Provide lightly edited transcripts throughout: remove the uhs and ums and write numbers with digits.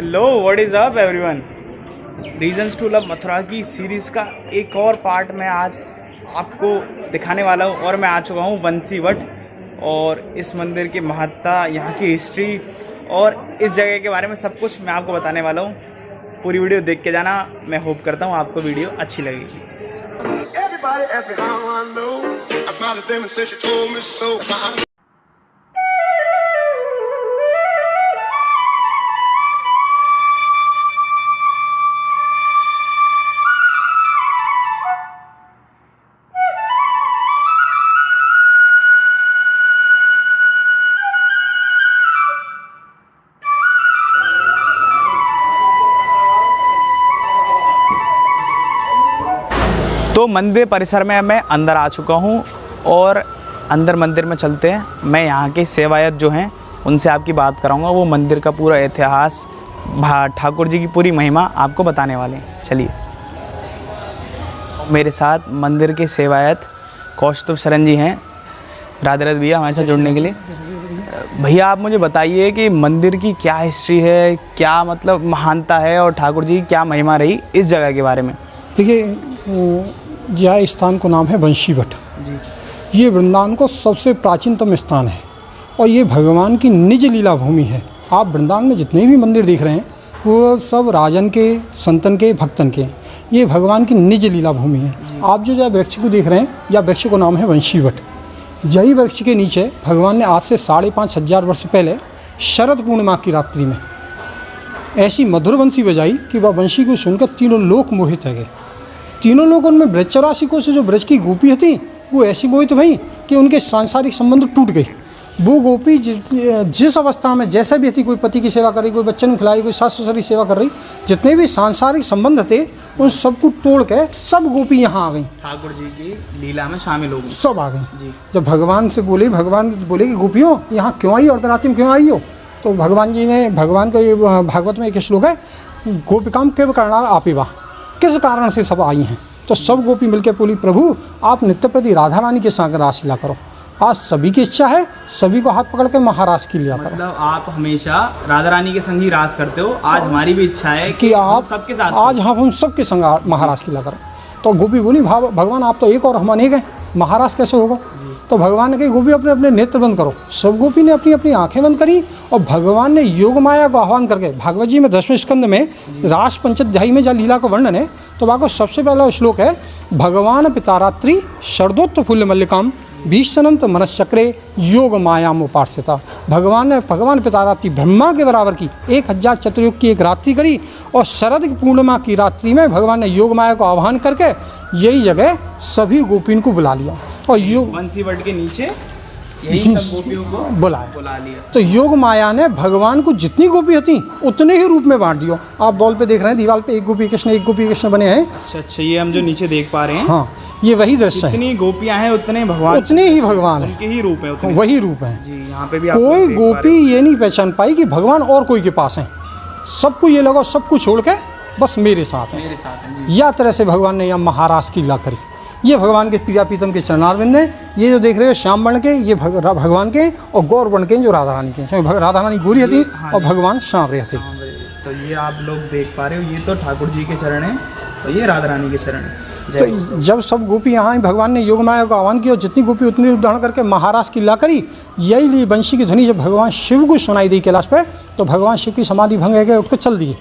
Hello what is up everyone. Reasons to love Mathura की series का एक और पार्ट मैं आज आपको दिखाने वाला हूँ और मैं आ चुका हूँ बंसीवट और इस मंदिर की महत्ता, यहाँ की हिस्ट्री और इस जगह के बारे में सब कुछ मैं आपको बताने वाला हूँ। पूरी वीडियो देख के जाना। मैं होप करता हूँ आपको वीडियो अच्छी लगेगी। तो मंदिर परिसर में मैं अंदर आ चुका हूँ और अंदर मंदिर में चलते हैं। मैं यहाँ के सेवायत जो हैं उनसे आपकी बात कराऊंगा। वो मंदिर का पूरा इतिहास, ठाकुर जी की पूरी महिमा आपको बताने वाले हैं। चलिए मेरे साथ मंदिर के सेवायत कौस्तुभ शरण जी हैं। राधे राधे भैया हमारे साथ जुड़ने के लिए। भैया आप मुझे बताइए कि मंदिर की क्या हिस्ट्री है, क्या मतलब महानता है और ठाकुर जी की क्या महिमा रही इस जगह के बारे में। देखिए, यह स्थान को नाम है बंसीवट जी। ये वृंदावन को सबसे प्राचीनतम स्थान है और ये भगवान की निज लीला भूमि है। आप वृंदावन में जितने भी मंदिर देख रहे हैं वो सब राजन के, संतन के, भक्तन के। ये भगवान की निज लीला भूमि है। आप जो वृक्ष को देख रहे हैं, या वृक्ष को नाम है बंसीवट। यही वृक्ष के नीचे भगवान ने आज से 5,500 वर्ष पहले शरद पूर्णिमा की रात्रि में ऐसी मधुर बंसी बजाई कि वह बंसी को सुनकर तीनों लोक मोहित है गए। तीनों लोगों में ब्रज राशिकों से जो ब्रज की गोपी थी वो ऐसी मोहित भई कि उनके सांसारिक संबंध टूट गए। वो गोपी जिस अवस्था में जैसा भी थी, कोई पति की सेवा कर रही, कोई बच्चन खिलाई, कोई सास ससुर की सेवा कर रही, जितने भी सांसारिक संबंध थे उन सबको तोड़ के सब गोपी यहाँ आ गई। ठाकुर जी की लीला में शामिल हो गई, सब आ गई। जब भगवान बोले कि गोपियों यहाँ क्यों आई, अर्धरात्रि में क्यों आई हो, तो भगवान जी ने, भगवान का ये भागवत में एक श्लोक है, गोपिकाम केव करना आपिवा, किस कारण से सब आई हैं। तो सब गोपी मिलकर बोली, प्रभु आप नित्य प्रति राधा रानी के संग रास लीला करो। आज सभी की इच्छा है, सभी को हाथ पकड़ के महारास की लीला करो। मतलब आप हमेशा राधा रानी के संग ही रास करते हो। आज हमारी भी इच्छा है कि आप सबके साथ, आज हम सबके संग महारास की लीला करो। तो गोपी बोली, भगवान आप तो एक और हम अनेक हैं, महारास कैसे होगा। तो भगवान ने कही, गोपी अपने अपने नेत्र बंद करो। सब गोपी ने अपनी अपनी आंखें बंद करी और भगवान ने योग माया को आह्वान करके, भागवत जी में 10वें स्कंद में रास पंचध्यायी में जब लीला का वर्णन है तो वहाँ को सबसे पहला श्लोक है, भगवान पितारात्रि शरदोत्त फूल्य मल्लिकाम भीषणंत मनश्चक्रे योग मायाम उपास्यता। भगवान पितारात्रि ब्रह्मा के बराबर की 1000 चतुर्युग की एक रात्रि करी और शरद की पूर्णिमा की रात्रि में भगवान ने योग माया को आह्वान करके यही जगह सभी गोपियों को बुला लिया और योग बंसीवट के नीचे यही सब गोपियों को बुला लिया। तो योग माया ने भगवान को जितनी गोपी थी उतने ही रूप में बांट दिया। आप बॉल पे देख रहे हैं, दीवार पे एक गोपी कृष्ण बने हैं। अच्छा, ये हम जो नीचे देख पा रहे हैं, हाँ ये वही दृश्य है। जितनी गोपियां हैं उतने भगवान, उतने ही भगवान है, उनके ही रूप है, वही रूप है जी। यहाँ पे भी कोई गोपी ये नहीं पहचान पाई कि भगवान और कोई के पास है। सबको ये लगा सब कुछ छोड़ के बस मेरे साथ है, या तरह से भगवान ने यहाँ महारास की लीला करी। ये भगवान के प्रिया प्रीतम के चरणारविंद हैं। ये जो देख रहे हो श्याम वर्ण के, ये भगवान के, और गौर वर्ण के जो राधा रानी के। राधा रानी गोरी थी और भगवान श्याम थे। तो ये आप लोग देख पा रहे हो, ये तो ठाकुर जी के चरण हैं और ये राधा रानी के चरण हैं। तो जब सब गोपी यहाँ आई, भगवान ने योग माया को आह्वान किया, जितनी गोपी उतनी उदाहरण करके महारास की लीला करी। यही लिए बंशी की ध्वनि जब भगवान शिव को सुनाई दी कैलाश पे, तो भगवान शिव की समाधि भंग है गए, उठ कर चल दिए।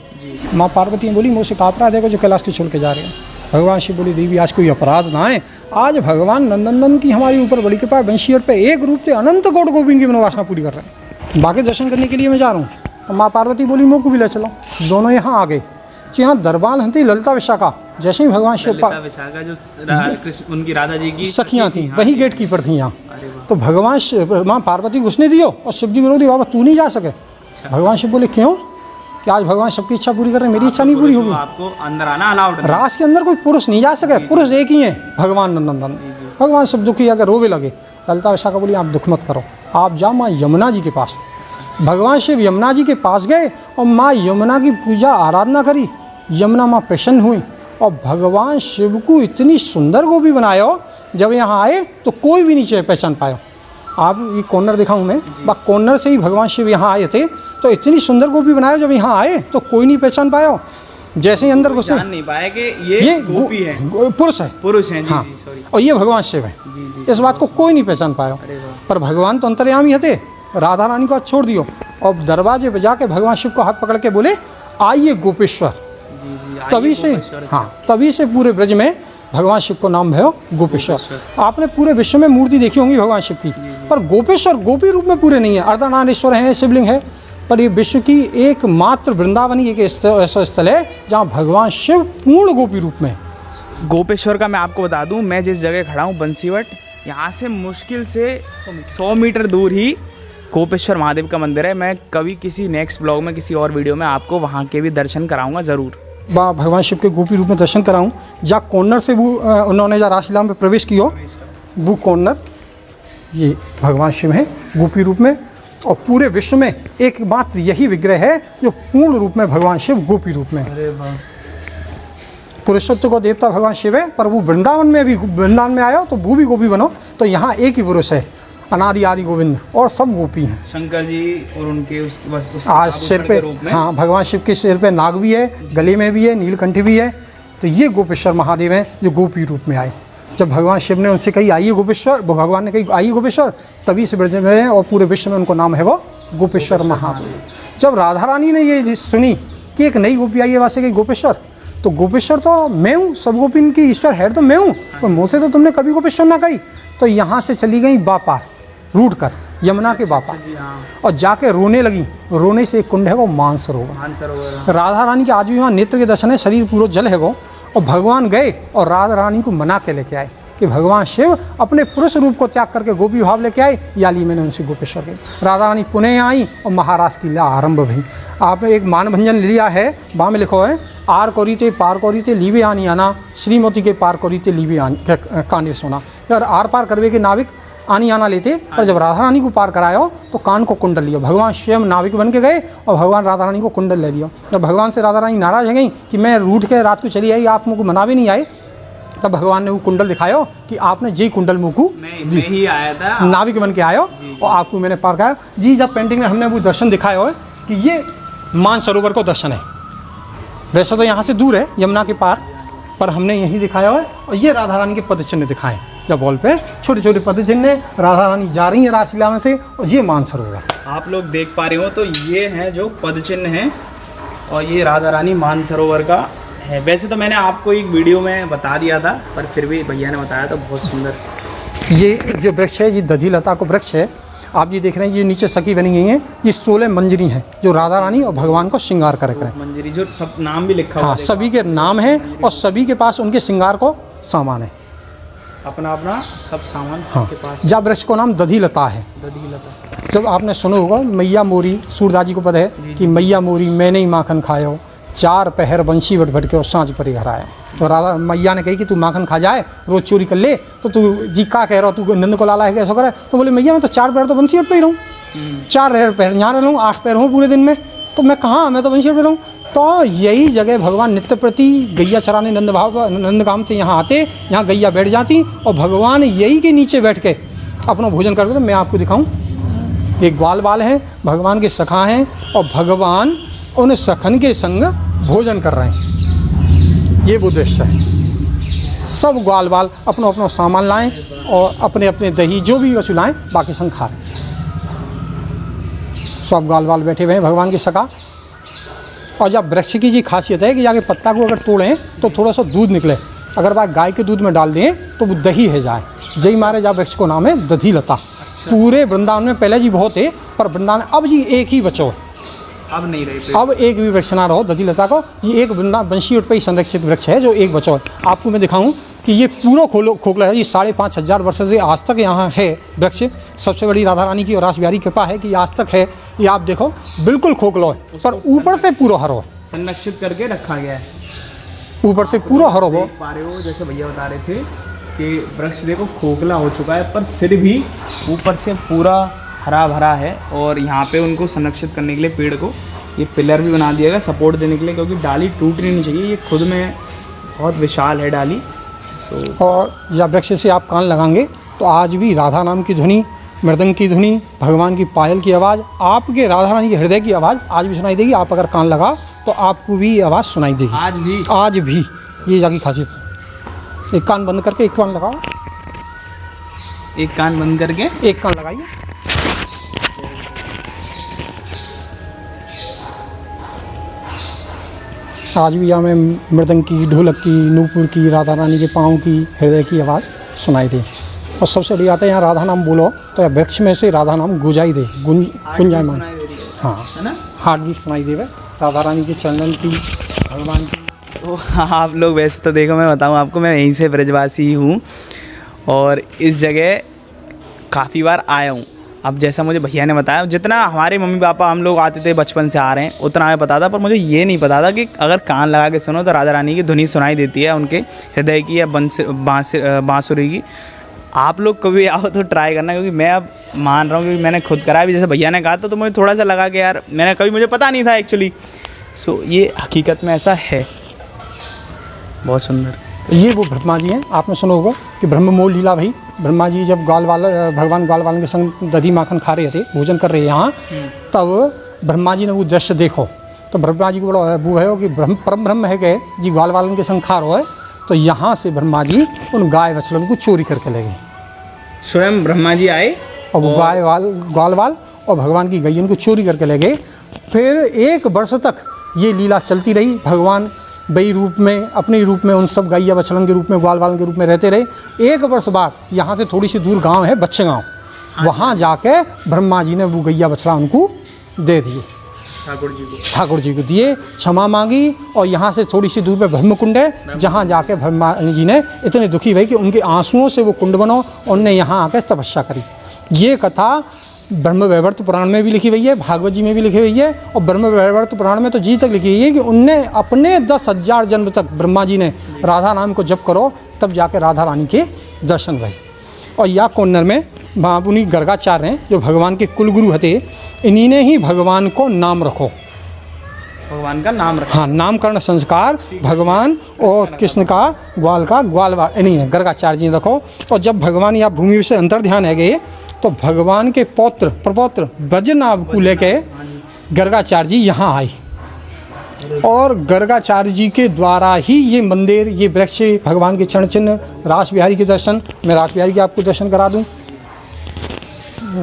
माँ पार्वती ने बोली, मुँह से कापरा देखो जो कैलाश को छोड़ के जा रहे हैं। भगवान शिव बोली, देवी आज कोई अपराध ना है, आज भगवान नंदनंदन की हमारी ऊपर बड़ी कृपा है। बंसीवट पे एक रूप से अनंत कोट गोपी की मनोवासना पूरी कर रहे हैं। बाकी दर्शन करने के लिए मैं जा रहा हूँ। माँ पार्वती बोली, मुँह को भी ले चलो। दोनों यहाँ आ गए। यहाँ दरबार हंती ललिता विशाखा, जैसे ही भगवान शिव जो उनकी राधा जी की सखियाँ थी, वही गेट कीपर थी यहाँ। तो भगवान माँ पार्वती घुसने दियो और शिव जी को रोक दी, बाबा तू नहीं जा सके। भगवान शिव बोले, क्यों, कि आज भगवान सबकी इच्छा पूरी कर रहे हैं, मेरी इच्छा नहीं पूरी होगी। आपको अंदर आना अलाउड है। रास के अंदर कोई पुरुष नहीं जा सके, पुरुष एक ही है, भगवान नंदनंदन। भगवान सब दुखी अगर रोवे लगे। ललिता विशाखा बोली, आप दुख मत करो, आप जाओ माँ यमुना जी के पास। भगवान शिव यमुना जी के पास गए और माँ यमुना की पूजा आराधना करी। यमुना माँ प्रसन्न हुई और भगवान शिव को इतनी सुंदर गोपी बनाया, जब यहाँ आए तो कोई भी नीचे पहचान पाया। आप ये कॉर्नर दिखाऊँ मैं, कॉर्नर से ही भगवान शिव यहाँ आए थे। तो इतनी सुंदर गोपी बनाए, जब यहाँ आए तो कोई नहीं पहचान पाया। जैसे ही अंदर घुसे जान नहीं पाया कि ये गोपी है, पुरुष है, पुरुष है। जी, हाँ, जी, सॉरी। और ये भगवान शिव है। जी, जी, इस बात को कोई नहीं पहचान पाया। अरे वाह। पर भगवान तो अंतर्यामी थे, राधा रानी को छोड़ दियो और दरवाजे पे जाके भगवान शिव को हाथ पकड़ के बोले आइए गोपेश्वर। जी, जी, आइए तभी से गोपेश्वर, अच्छा। हाँ, तभी से पूरे ब्रज में भगवान शिव को नाम है गोपेश्वर। आपने पूरे विश्व में मूर्ति देखी होंगी भगवान शिव की, पर गोपेश्वर गोपी रूप में पूरे नहीं है। अर्धनारीश्वर है, शिवलिंग है, पर ये विश्व की एकमात्र वृंदावनी एक ऐसा स्थल है जहाँ भगवान शिव पूर्ण गोपी रूप में। गोपेश्वर का मैं आपको बता दूं, मैं जिस जगह खड़ा हूँ बंसीवट, यहाँ से मुश्किल से 100 मीटर दूर ही गोपेश्वर महादेव का मंदिर है। मैं कभी किसी नेक्स्ट ब्लॉग में, किसी और वीडियो में आपको वहाँ के भी दर्शन कराऊंगा ज़रूर। भगवान शिव के गोपी रूप में दर्शन कराऊँ, जहाँ कॉर्नर से वो उन्होंने जहाँ रासलीला में प्रवेश किया, वो कॉर्नर ये भगवान शिव है गोपी रूप में। और पूरे विश्व में एकमात्र यही विग्रह है जो पूर्ण रूप में भगवान शिव गोपी रूप में। अरे वाह। पुरुषत्व का देवता भगवान शिव है, पर वो वृंदावन में भी, वृंदावन में आया तो वो भी गोपी बनो, तो यहाँ एक ही पुरुष है, अनादि आदि गोविंद, और सब गोपी हैं। शंकर जी और उनके उस आज सिर पे, हाँ, भगवान शिव के सिर पे नाग भी है, गले में भी है, नीलकंठ भी है। तो ये गोपेश्वर महादेव हैं जो गोपी रूप में आए। जब भगवान शिव ने उनसे कही आइए गोपेश्वर, भगवान ने कही आइए गोपेश्वर, तभी से ब्रज में और पूरे विश्व में उनको नाम है वो गोपेश्वर महादेव। जब राधा रानी ने ये सुनी कि एक नई गोपी आई है वहाँ से गई गोपेश्वर, तो गोपेश्वर तो मैं हूँ, सब गोपी की ईश्वर है तो मैं हूँ, पर मुँह से तो तुमने कभी गोपेश्वर ना कही। तो यहाँ से चली गई बापार रूट कर, यमुना के बापार, और जाके रोने लगी। रोने से एक कुंड है वो मानसरोवर। राधा रानी के आज भी वहाँ नेत्र के दर्शन है, शरीर पूरा जल है वो। और भगवान गए और राधा रानी को मना के लेके आए कि भगवान शिव अपने पुरुष रूप को त्याग करके गोपी भाव लेके आए, याली मैंने उनसे गोपेश्वर गई। राधा रानी पुनः आई और महाराष्ट्र की लीला आरंभ हुई। आपने एक मानभंजन लिया है, वहाँ में लिखो है आर कोरीते पार कोरीते लीबे आनी आना, श्रीमती के पार कोरीते लीबे आनी कांडे सोना। अगर आर पार करवे के नाविक आनी आना लेते, पर जब राधा रानी को पार कराया तो कान को कुंडल लिया। भगवान स्वयं नाविक बन के गए और भगवान राधा रानी को कुंडल ले लिया। जब भगवान से राधा रानी नाराज हो गई कि मैं रूठ के रात को चली आई, आप मुझको मना भी नहीं आए, तब भगवान ने वो कुंडल दिखाया कि आपने जी कुंडल मुझको मैं ही आया था, नाविक बन के आयो और आपको मैंने पार कराया जी। जब पेंटिंग में हमने वो दर्शन दिखाया हो कि ये मानसरोवर को दर्शन है, वैसे तो यहाँ से दूर है यमुना के पार, पर हमने यही दिखाया है। और ये राधा रानी के पद चिन्ह दिखाए, जब बॉल पे छोटे छोटे पद चिन्ह, राधा रानी जा रही है रासलीला में से, और ये मानसरोवर आप लोग देख पा रहे हो। तो ये हैं जो पद चिन्ह हैं, और ये राधा रानी मानसरोवर का है। वैसे तो मैंने आपको एक वीडियो में बता दिया था, पर फिर भी भैया ने बताया तो बहुत सुंदर। ये जो वृक्ष है, ये दधी लता को वृक्ष है। आप ये देख रहे हैं, ये नीचे सखी बनी गई हैं, ये 16 मंजरी हैं जो राधा रानी और भगवान को श्रृंगार कर रहे हैं। मंजरी जो सब नाम भी लिखा हुआ हाँ, सभी के नाम हैं और सभी के पास उनके श्रृंगार को सामान है, अपना अपना सब सामान हाँ, के पास। जब वृक्ष को नाम दधी लता है। दधी लता, जब आपने सुना होगा मैया मोरी, सूरदास जी को पता है कि मैया मोरी मैंने ही माखन खायो, 4 पहर बंशी बट भटके और सांझ परी घर आए। तो राधा मैया ने कही कि तू माखन खा जाए, रोज चोरी कर ले, तो तू जी का कह रहा हो, तू नंद को लाला है कैसा करे। तो बोले मैया मैं तो 4 पैर तो बंशी बट पे ही रहूँ, 4 पैर यहाँ रह लूँ, 8 पैर हूँ पूरे दिन में, तो मैं कहाँ, मैं तो बंशी बट पे रहूँ। तो यही जगह भगवान नित्य प्रति गैया चराने नंदगाम से यहाँ आते, यहाँ गैया बैठ जाती और भगवान यही के नीचे बैठ के अपना भोजन करते। तो मैं आपको दिखाऊं, एक ग्वाल बाल है, भगवान के सखा हैं और भगवान उन सखन के संग भोजन कर रहे हैं। ये वो दृश्य है। सब ग्वाल बाल अपना अपना सामान लाएं और अपने अपने दही जो भी वस्तु लाएं, बाकी संग खा रहे हैं। सब ग्वाल बाल बैठे हुए हैं भगवान के सखा। और जब वृक्ष की जी खासियत है कि जाके पत्ता को अगर तोड़ें तो थोड़ा सा दूध निकले, अगर बात गाय के दूध में डाल दें तो वो दही है जाए। जय मारे जा वृक्ष को नाम है दधी लता। पूरे वृंदावन में पहले जी बहुत है, पर वृंदावन अब जी एक ही बचो है, अब नहीं रहे। अब एक भी वृक्ष ना रहो दधी लता को। ये एक वृंदावन बंशीवट पे ही संरक्षित वृक्ष है जो एक बचो है। आपको मैं दिखाऊं कि ये पूरा खोखला है। ये 5,500 वर्ष से आज तक यहाँ है वृक्ष। सबसे बड़ी राधा रानी की और रास बिहारी कृपा है कि आज तक है। ये आप देखो बिल्कुल खोखला है, पर ऊपर से पूरा हरो है, संरक्षित करके रखा गया है। ऊपर से पूरा हरो हो। देख पा रहे हो, जैसे भैया बता रहे थे कि वृक्ष देखो खोखला हो चुका है, पर फिर भी ऊपर से पूरा हरा भरा है। और यहाँ पे उनको संरक्षित करने के लिए पेड़ को ये पिलर भी बना दिया गया सपोर्ट देने के लिए, क्योंकि डाली टूटनी नहीं चाहिए। ये खुद में बहुत विशाल है डाली। और या वृक्ष से आप कान लगाएंगे तो आज भी राधा नाम की ध्वनि मृदंग की धुनी, भगवान की पायल की आवाज़, आपके राधा रानी के हृदय की आवाज़ आज भी सुनाई देगी। आप अगर कान लगाओ तो आपको भी ये आवाज़ सुनाई देगी आज भी। ये जाकी खासियत है। एक कान बंद करके एक कान लगाओ, एक कान बंद करके एक कान लगाइए। आज भी हमें मृदंग की, ढोलक की, नूपुर की, राधा रानी के पाँव की, हृदय की आवाज़ सुनाई दे। और सबसे बड़ी बात है, यहाँ राधा नाम बोलो तो वृक्ष में से राधा नाम गुंजाई दे, गुंजायमान। हाँ, है ना, हार्ट भी सुनाई देवे राधा रानी के चंदन की, भगवान की। तो आप लोग वैसे तो देखो, मैं बताऊँ आपको, मैं यहीं से ब्रजवासी हूँ और इस जगह काफ़ी बार आया हूँ। अब जैसा मुझे भैया ने बताया, जितना हमारे मम्मी पापा हम लोग आते थे बचपन से आ रहे हैं उतना हमें पता था, पर मुझे ये नहीं पता था कि अगर कान लगा के सुनो तो राधा रानी की धुनी सुनाई देती है, उनके हृदय की या बांसुरी की। आप लोग कभी आओ तो ट्राई करना, क्योंकि मैं अब मान रहा हूँ, क्योंकि मैंने खुद करा भी, जैसे भैया ने कहा तो मुझे थोड़ा सा लगा कि यार मैंने कभी, मुझे पता नहीं था एक्चुअली। सो ये हकीकत में ऐसा है। बहुत सुंदर। ये वो ब्रह्मा जी हैं, आपने सुना होगा कि ब्रह्म मोल लीला भाई। ब्रह्मा जी जब भगवान ग्वाल वालन के संग दधी माखन खा रहे थे, भोजन कर रहे हैं यहाँ, तब ब्रह्मा जी ने वो दृश्य देखो तो ब्रह्मा जी को बड़ा वो है कि परम ब्रह्म है गए जी ग्वाल वालन के संग खा रहे है। तो यहाँ से ब्रह्मा जी उन गाय बछड़न को चोरी करके ले गए। स्वयं ब्रह्मा जी आए और वो ग्वाल वाल और भगवान की गैयन को चोरी करके ले गए। फिर 1 वर्ष तक ये लीला चलती रही। भगवान बई रूप में, अपने रूप में उन सब गैया बछड़न के रूप में, ग्वाल वालन के रूप में रहते रहे। 1 वर्ष बाद यहाँ से थोड़ी सी दूर गांव है बच्चे गांव, वहाँ जाके ब्रह्मा जी ने वो गैया बछड़ा उनको दे दिए, ठाकुर जी को दिए, क्षमा मांगी। और यहाँ से थोड़ी सी दूर पे ब्रह्मकुंड है, जहाँ जाके ब्रह्मा जी ने इतने दुखी भई कि उनके आंसुओं से वो कुंड बनो, उनने यहाँ आके तपस्या करी। ये कथा ब्रह्म वैवर्त पुराण में भी लिखी हुई है, भागवत जी में भी लिखी हुई है। और ब्रह्म वैवर्त पुराण में तो जी तक लिखी हुई है कि उनने अपने 10,000 जन्म तक ब्रह्मा जी ने राधा नाम को जप करो, तब जाके राधा रानी के दर्शन भई। और या कॉर्नर में उन्हीं गर्गाचार्य हैं जो भगवान के कुलगुरु हते, इन्हीं ने ही भगवान को नाम रखो, भगवान का नाम रखो। हाँ, नामकरण संस्कार भगवान और कृष्ण का ग्वालवाल इन्हीं है, गर्गाचार्य जी ने रखो। और जब भगवान या भूमि से अंतर ध्यान है गए तो भगवान के प्रपौत्र ब्रजनाभ को लेके गर्गाचार्य जी यहाँ आए। और गर्गाचार्य जी के द्वारा ही ये मंदिर, ये वृक्ष, भगवान के चरण चिन्ह, रास बिहारी के दर्शन, मैं रास बिहारी के आपको दर्शन करा दूँ।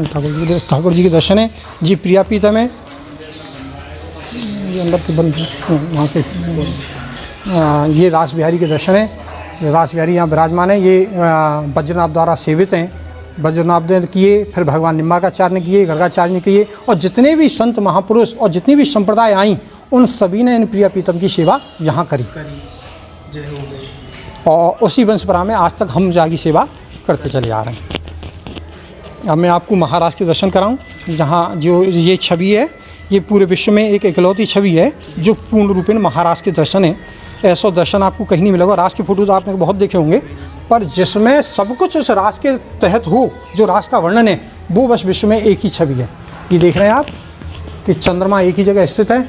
ठाकुर जी के दर्शन है जी, प्रिया पीतम है, ये अंदर के बंद वहाँ से। ये रास बिहारी के दर्शन है, रास बिहारी यहाँ विराजमान है। ये वज्रनाभ द्वारा सेवित हैं, वज्रनाभ ने किए, फिर भगवान निम्बार्काचार्य ने किए, गर्गाचार्य ने किए। और जितने भी संत महापुरुष और जितनी भी संप्रदाय आई, उन सभी ने इन प्रिया पीतम की सेवा यहाँ करी। और उसी वंश परंपरा में आज तक हम जागी सेवा करते चले आ रहे हैं। अब मैं आपको महाराष्ट्र के दर्शन कराऊं, जहाँ जो ये छवि है, ये पूरे विश्व में एक इकलौती छवि है जो पूर्ण रूपेण महाराष्ट्र के दर्शन है। ऐसा दर्शन आपको कहीं नहीं मिलेगा। राष्ट्र के फोटो तो आपने बहुत देखे होंगे, पर जिसमें सब कुछ उस राष्ट्र के तहत हो, जो राष्ट्र का वर्णन है, वो बस विश्व में एक ही छवि है। ये देख रहे हैं आप कि चंद्रमा एक ही जगह स्थित है,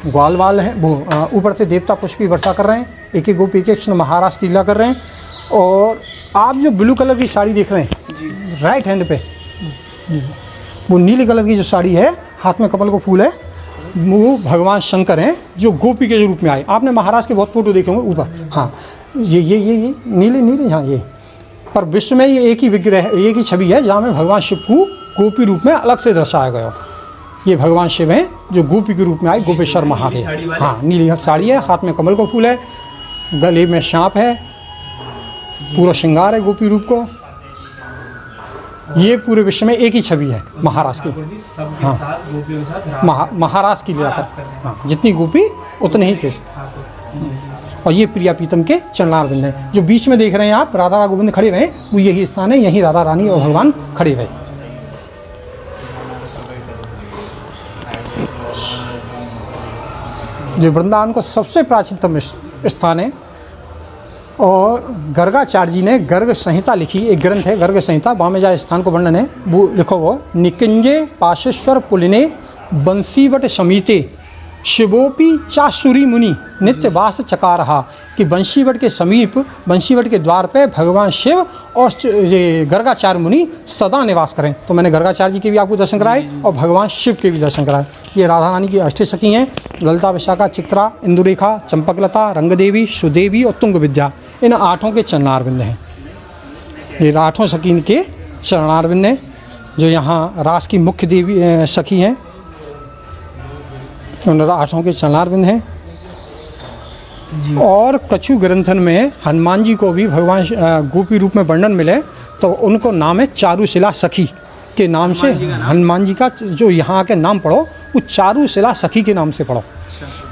ग्वाल वाल है, वो ऊपर से देवता पुष्प की वर्षा कर रहे हैं, एक एक गोपी के कृष्ण महाराष्ट्र की लीला कर रहे हैं। और आप जो ब्लू कलर की साड़ी देख रहे हैं राइट हैंड पे, वो नीले कलर की जो साड़ी है, हाथ में कमल को फूल है, वो भगवान शंकर हैं जो गोपी के रूप में आए। आपने महाराष्ट्र के बहुत फोटो देखे होंगे ऊपर। हाँ, ये नीले यहाँ ये, पर विश्व में ये एक ही विग्रह, एक ही छवि है जहाँ में भगवान शिव को गोपी रूप में अलग से दर्शाया गया। ये भगवान शिव हैं जो गोपी के रूप में आए, गोपेश्वर महादेव। हाँ, नीली साड़ी है, हाथ में कमल को फूल है, गले में सांप है, पूरा श्रृंगार है गोपी रूप को। ये पूरे विश्व में एक ही छवि है महाराष्ट्र की। हाँ, महाराष्ट्र की लीला कर, हाँ, जितनी गोपी उतने ही कृष्ण। और ये प्रिया पीतम के चरणारविंद हैं। जो बीच में देख रहे हैं आप, राधा गोविंद खड़े रहे, वो यही स्थान है, यहीं राधा रानी और भगवान खड़े रहे। जो वृंदावन का सबसे प्राचीनतम स्थान है। और गर्गाचार्य जी ने गर्ग संहिता लिखी, एक ग्रंथ है गर्ग संहिता, वहाँ में जहाँ स्थान को वर्णन है वो लिखो, वो निकुंजे पाशेश्वर पुलिने बंसीवट समीते शिवोपी चाशुरी मुनि नित्य वास चकारहा, कि बंशीवट के समीप, बंशीवट के द्वार पे भगवान शिव और ये गर्गाचार्य मुनि सदा निवास करें। तो मैंने गर्गाचार्य जी के भी आपको दर्शन कराए और भगवान शिव के भी दर्शन कराए। ये राधा रानी की अष्टसखी हैं, ललिता, विशाखा, चित्रा, इंदुरेखा, चंपकलता, रंगदेवी, सुदेवी और तुंग विद्या। इन 8 के चरणारविंद हैं। ये 8 सखी के चरणारविंद हैं, जो यहाँ रास की मुख्य देवी सखी हैं। उन 8 के चरणारविंद हैं। और कछु ग्रंथन में हनुमान जी को भी भगवान गोपी रूप में वर्णन मिले, तो उनको नाम है चारुशिला सखी के नाम से। हनुमान जी का जो यहाँ के नाम पढ़ो वो चारुशिला सखी के नाम से पढ़ो।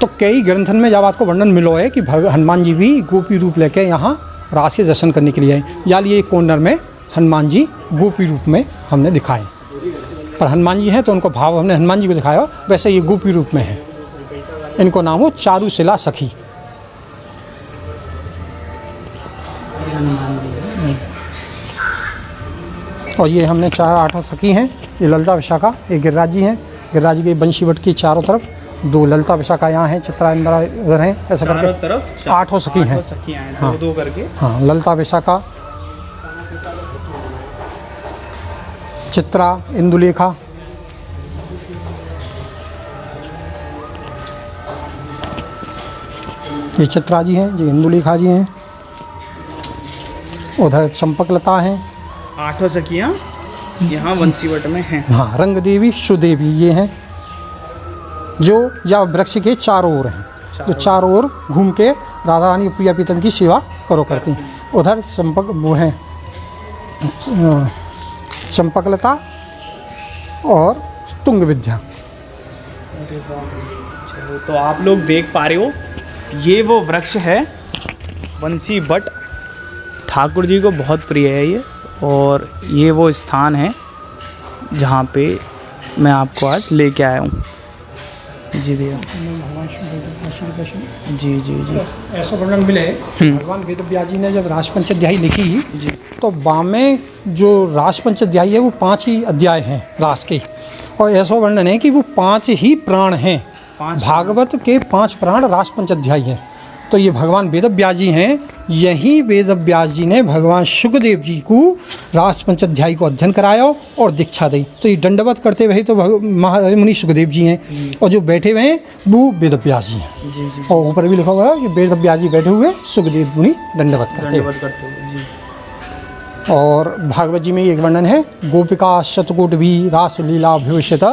तो कई ग्रंथन में जब आपको वर्णन मिलो है कि हनुमान जी भी गोपी रूप लेके यहाँ रास के दर्शन करने के लिए आए। या ये कॉर्नर में हनुमान जी गोपी रूप में हमने दिखाए, पर हनुमान जी हैं तो उनको भाव हमने हनुमान जी को दिखाया, वैसे ये गोपी रूप में है। इनको नाम हो चारुशिला सखी। और ये हमने 8 सखी हैं। ये ललिता, विशाखा, ये गिरिराज जी हैं। गिरिराज जी के बंशीवट की चारों तरफ 2 ललिता, विशाखा यहाँ हैं, चित्रा, इंदिरा इधर हैं, ऐसा करके 8 सखी हैं। हाँ, 2 करके। हाँ, ललिता, विशाखा, चित्रा, इंदुलेखा, ये चित्रा जी हैं, ये इंदुलेखा जी हैं। उधर चंपकलता हैं। 8 सखियाँ यहाँ बंसीवट में हैं। हाँ, रंग देवी, सुदेवी ये हैं, जो या वृक्ष के चारों ओर हैं, जो चारों ओर घूम के राधा रानी प्रिया प्रीतम की सेवा करो करती हैं। उधर वो हैं चंपकलता और तुंग विद्या। तो आप लोग देख पा रहे हो, ये वो वृक्ष है बंसी बट। ठाकुर जी को बहुत प्रिय है ये, और ये वो स्थान है जहाँ पे मैं आपको आज लेके आया हूँ। जी भैया। जी जी जी। ऐसा वर्णन मिले भगवान वेदव्यास जी ने जब रासपंचाध्यायी लिखी जी, तो बामें जो रासपंचाध्यायी है वो 5 ही अध्याय हैं रास के। और ऐसा वर्णन है कि वो 5 ही प्राण हैं। भागवत के 5 प्राण रासपंचाध्यायी हैं। तो ये भगवान वेदव्यास जी हैं। यही वेदव्यास जी ने भगवान शुकदेव जी को रासपंचाध्यायी को अध्ययन कराया और दीक्षा दी। तो ये दंडवत करते हुए तो मुनि सुखदेव जी हैं, और जो बैठे हुए हैं वो वेदव्यास जी हैं। और ऊपर भी लिखा हुआ है कि वेदव्यास जी बैठे हुए, सुखदेव मुनि दंडवत करते हुए। और भागवत जी में एक वर्णन है, गोपिका शतकोट भी रास लीला भविष्यत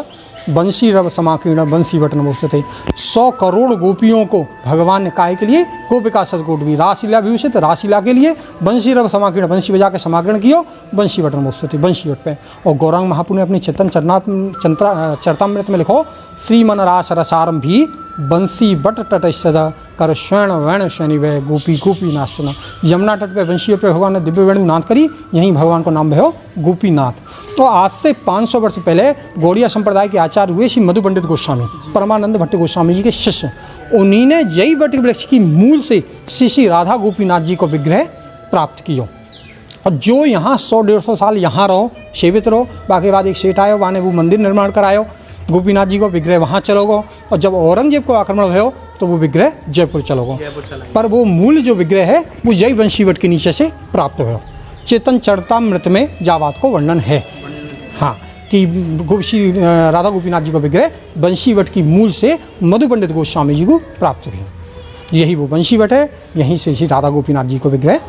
बंसी रव समाकीर्ण बंसी बटन नमोस्तुते। 100 करोड़ गोपियों को भगवान ने काय के लिए गोपिका शतकोट भी रासलीला भविष्यत, रासलीला के लिए बंसी रव समाकीर्ण, बंसी बजा के समाकरण कियो बंसी बटन नमोस्तुते, बंसी बट पे। और गौरांग महापुर ने अपनी चेतन चरतामृत में लिखो, श्रीमन रास रसारंभी बंसी बट तट सदा कर स्वर्ण वर्ण शनि वह गोपी गोपी नाचना। यमुना तट पे बंशी पे भगवान ने दिव्य वेणु नाद करी, यहीं भगवान को नाम भयो गोपीनाथ। तो आज से 500 वर्ष पहले गौड़िया संप्रदाय के आचार्य हुए श्री मधु पंडित गोस्वामी, परमानंद भट्ट गोस्वामी जी के शिष्य। उन्हीं ने जई बट वृक्ष की मूल से श्री राधा गोपीनाथ जी को विग्रह प्राप्त किया। और जो यहाँ 100-150 साल यहाँ रहो, सेवित रहो, बाकी बाद एक सेठ आयो, वाने वो मंदिर निर्माण करायो गोपीनाथ जी को, विग्रह वहाँ चलो गो। और जब औरंगजेब को आक्रमण भयो तो वो विग्रह जयपुर चलो गो। पर वो मूल जो विग्रह है वो जय बंशीवट के नीचे से प्राप्त भयो। चेतन चरतामृत में जावात को वर्णन है, हाँ, कि श्री राधा गोपीनाथ जी को विग्रह बंशीवट की मूल से मधु पंडित गोस्वामी जी को प्राप्त हुई। यही वो बंशीवट है, यहीं से श्री राधा गोपीनाथ जी को विग्रह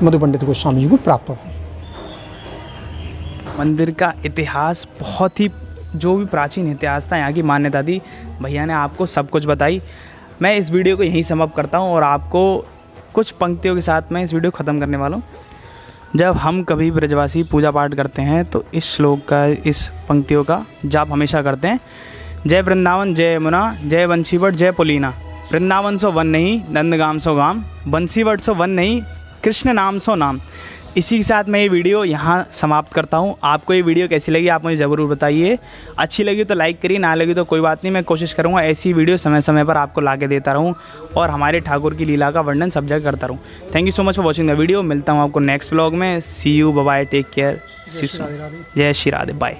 मधु पंडित गोस्वामी जी को प्राप्त हुआ। मंदिर का इतिहास बहुत ही, जो भी प्राचीन इतिहास था, यहाँ की मान्यता थी, भैया ने आपको सब कुछ बताई। मैं इस वीडियो को यहीं समाप्त करता हूँ और आपको कुछ पंक्तियों के साथ मैं इस वीडियो ख़त्म करने वाला हूँ। जब हम कभी ब्रजवासी पूजा पाठ करते हैं तो इस श्लोक का, इस पंक्तियों का जाप हमेशा करते हैं। जय वृंदावन जय यमुना जय बंशीवट जय पुलीना। वृंदावन सो वन नहीं, नंदगाम सो गाम, बंशीवट सो वन नहीं, कृष्ण नाम सो नाम। इसी के साथ मैं ये वीडियो यहाँ समाप्त करता हूँ। आपको ये वीडियो कैसी लगी आप मुझे ज़रूर बताइए। अच्छी लगी तो लाइक करिए, ना लगी तो कोई बात नहीं, मैं कोशिश करूँगा ऐसी वीडियो समय समय पर आपको ला के देता रहूँ और हमारे ठाकुर की लीला का वर्णन सब जगह करता रहूँ। Thank you so much for watching the video. मिलता हूँ आपको नेक्स्ट व्लॉग में। सी यू, बाय, टेक केयर, जय श्री राधे, बाय।